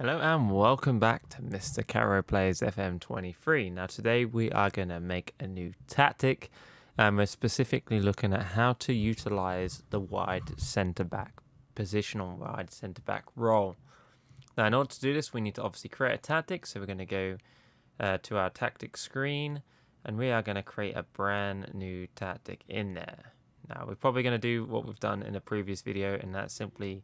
Hello and welcome back to Mr. Caro Plays FM23. Now today we are going to make a new tactic and we're specifically looking at how to utilize the wide centre back positional wide centre back role. Now in order to do this we need to obviously create a tactic, so we're going to go to our tactic screen and we are going to create a brand new tactic in there. Now we're probably going to do what we've done in a previous video, and that's simply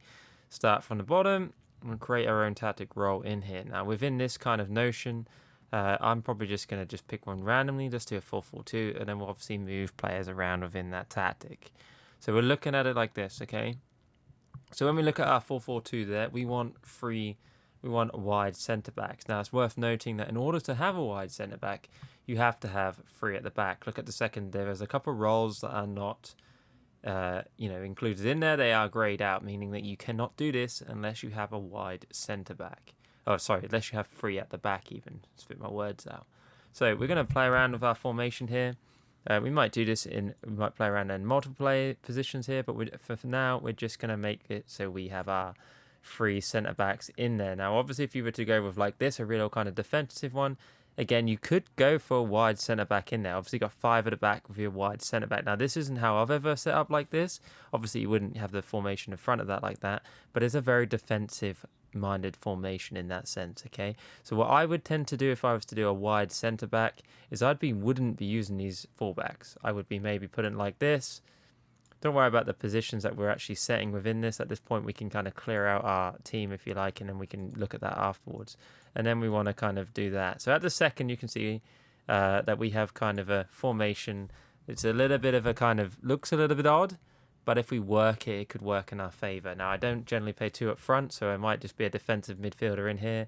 start from the bottom and create our own tactic role in here. Now within this kind of notion, I'm probably just going to just pick one randomly, just do a 4-4-2, and then we'll obviously move players around within that tactic. So we're looking at it like this, okay? So when we look at our 4-4-2 there, we want wide centre backs. Now it's worth noting that in order to have a wide centre back, you have to have three at the back. Look at the second, there's a couple of roles that are not included in there. They are grayed out, meaning that you cannot do this unless you have a wide centre back. Oh, sorry, unless you have three at the back even. Spit my words out. So we're going to play around with our formation here. We might play around in multiple positions here, but for now, we're just going to make it so we have our three centre backs in there. Now, obviously, if you were to go with like this, a real kind of defensive one, again, you could go for a wide centre-back in there. Obviously, you've got five at the back with your wide centre-back. Now, this isn't how I've ever set up like this. Obviously, you wouldn't have the formation in front of that like that. But it's a very defensive-minded formation in that sense, okay? So what I would tend to do if I was to do a wide centre-back is wouldn't be using these fullbacks. I would be maybe putting like this. Don't worry about the positions that we're actually setting within this. At this point, we can kind of clear out our team, if you like, and then we can look at that afterwards. And then we want to kind of do that. So at the second, you can see that we have kind of a formation. It's a little bit of a kind of, looks a little bit odd, but if we work it, it could work in our favour. Now, I don't generally play two up front, so I might just be a defensive midfielder in here,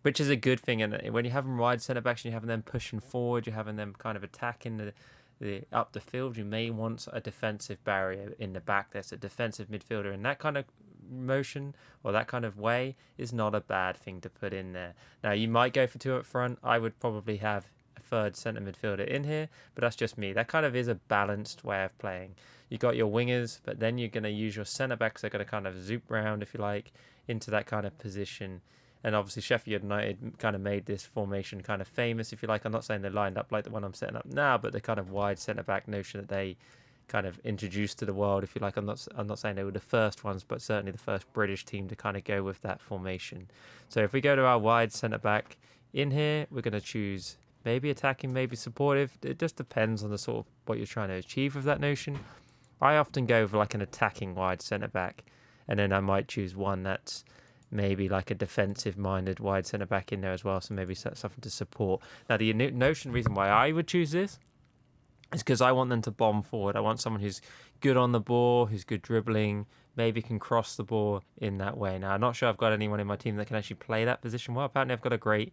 which is a good thing. And when you have them wide centre-backs and you have them pushing forward, you're having them kind of attacking the up the field, you may want a defensive barrier in the back. There's a defensive midfielder in that kind of motion or that kind of way is not a bad thing to put in there. Now you might go for two up front. I would probably have a third centre midfielder in here, but that's just me. That kind of is a balanced way of playing. You got your wingers, but then you're going to use your centre backs. They're going to kind of zoop round, if you like, into that kind of position. And obviously Sheffield United kind of made this formation kind of famous, if you like. I'm not saying they're lined up like the one I'm setting up now, but the kind of wide centre-back notion that they kind of introduced to the world, if you like. I'm not saying they were the first ones, but certainly the first British team to kind of go with that formation. So if we go to our wide centre-back in here, we're going to choose maybe attacking, maybe supportive. It just depends on the sort of what you're trying to achieve with that notion. I often go for like an attacking wide centre-back, and then I might choose one that's maybe like a defensive-minded wide centre-back in there as well, so maybe something to support. Now, the reason why I would choose this is because I want them to bomb forward. I want someone who's good on the ball, who's good dribbling, maybe can cross the ball in that way. Now, I'm not sure I've got anyone in my team that can actually play that position well. Apparently, I've got a great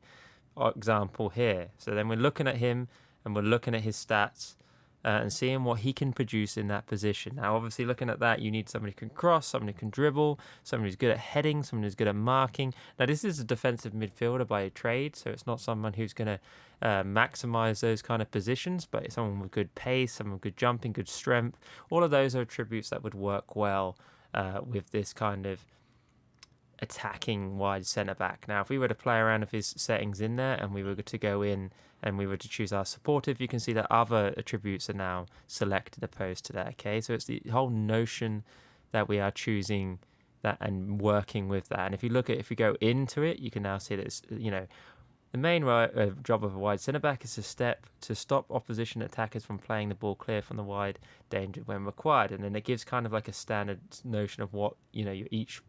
example here. So then we're looking at him, and we're looking at his stats, and seeing what he can produce in that position. Now, obviously, looking at that, you need somebody who can cross, someone who can dribble, someone who's good at heading, someone who's good at marking. Now, this is a defensive midfielder by trade, so it's not someone who's going to maximise those kind of positions, but it's someone with good pace, someone with good jumping, good strength. All of those are attributes that would work well with this kind of attacking wide centre-back. Now, if we were to play around with his settings in there and we were to go in and we were to choose our supportive, you can see that other attributes are now selected opposed to that, okay? So it's the whole notion that we are choosing that and working with that. And if we go into it, you can now see that it's, the main job of a wide centre-back is to stop opposition attackers from playing the ball clear from the wide danger when required. And then it gives kind of like a standard notion of what, each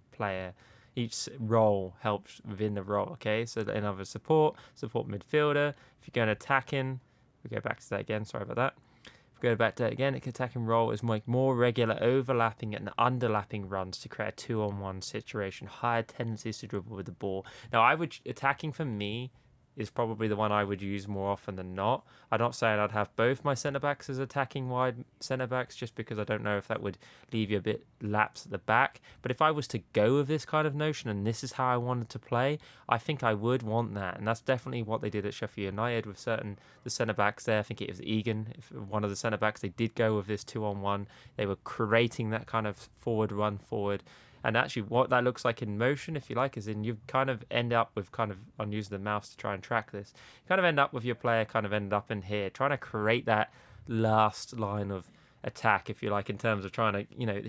role helps within the role, okay? So in other support midfielder. If you're going attacking, we go back to that again, sorry about that. If we go back to that again, attacking role is make more regular overlapping and underlapping runs to create a 2-on-1 situation, higher tendencies to dribble with the ball. Now, attacking for me is probably the one I would use more often than not. I'm not saying I'd have both my centre-backs as attacking wide centre-backs, just because I don't know if that would leave you a bit lapsed at the back. But if I was to go with this kind of notion and this is how I wanted to play, I think I would want that. And that's definitely what they did at Sheffield United with the centre-backs there. I think it was Egan, one of the centre-backs. They did go with this 2-on-1. They were creating that kind of forward. And actually what that looks like in motion, if you like, is in you kind of end up with I'm using the mouse to try and track this, you kind of end up with your player kind of end up in here, trying to create that last line of attack, if you like, in terms of trying to,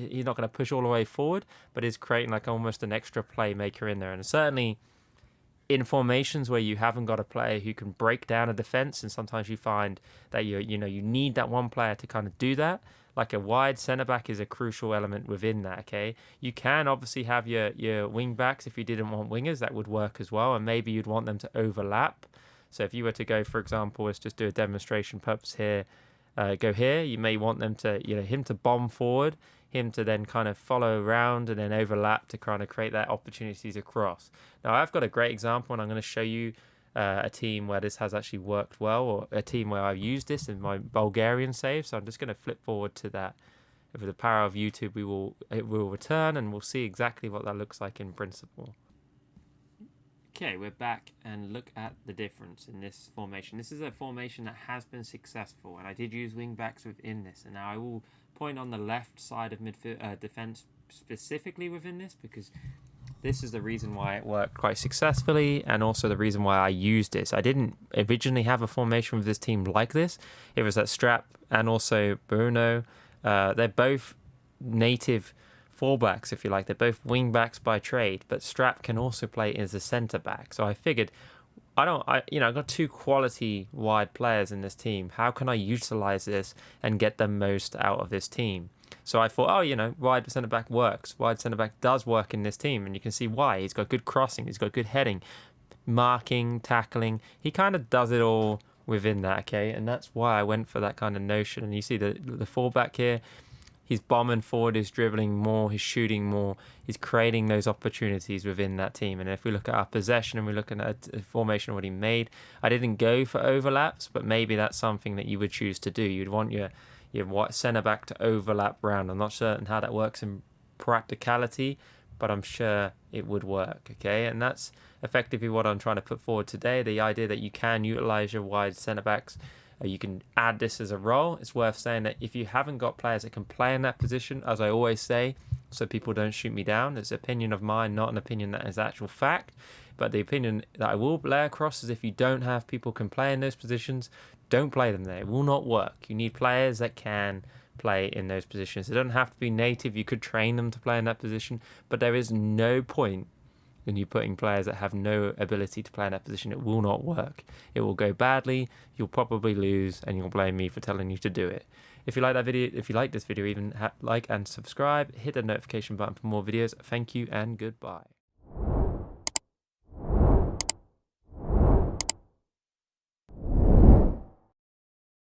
he's not going to push all the way forward, but is creating like almost an extra playmaker in there. And certainly in formations where you haven't got a player who can break down a defense, and sometimes you find that you need that one player to kind of do that. Like a wide centre back is a crucial element within that. Okay, you can obviously have your wing backs if you didn't want wingers, that would work as well, and maybe you'd want them to overlap. So if you were to go, for example, let's just do a demonstration purpose here. Go here. You may want them to, him to bomb forward, him to then kind of follow around and then overlap to kind of create that opportunities across. Now, I've got a great example, and I'm going to show you a team where this has actually worked well, or a team where I've used this in my Bulgarian save. So I'm just going to flip forward to that. With the power of YouTube, it will return, and we'll see exactly what that looks like in principle. Okay, we're back, and look at the difference in this formation. This is a formation that has been successful, and I did use wing backs within this. And now I will point on the left side of midfield defense specifically within this, because this is the reason why it worked quite successfully, and also the reason why I used this. I didn't originally have a formation with this team like this. It was that Strap and also Bruno. They're both native fullbacks, if you like. They're both wing backs by trade, but Strap can also play as a centre back. So I figured, I've got two quality wide players in this team. How can I utilize this and get the most out of this team? So I thought, wide centre back works. Wide centre back does work in this team, and you can see why. He's got good crossing, he's got good heading, marking, tackling. He kind of does it all within that, okay? And that's why I went for that kind of notion. And you see the fullback here. He's bombing forward, he's dribbling more, he's shooting more, he's creating those opportunities within that team. And if we look at our possession and we're looking at a formation already made, I didn't go for overlaps, but maybe that's something that you would choose to do. You'd want your centre back to overlap round. I'm not certain how that works in practicality, but I'm sure it would work, okay? And that's effectively what I'm trying to put forward today, the idea that you can utilise your wide centre backs. You can add this as a role. It's worth saying that if you haven't got players that can play in that position, as I always say, so people don't shoot me down, it's an opinion of mine, not an opinion that is actual fact. But the opinion that I will lay across is if you don't have people can play in those positions, don't play them there. It will not work. You need players that can play in those positions. They don't have to be native. You could train them to play in that position, but there is no point in you putting players that have no ability to play in that position. It will not work. It will go badly. You'll probably lose, and you'll blame me for telling you to do it. If you like that video, if you like this video, even like and subscribe. Hit the notification button for more videos. Thank you and goodbye.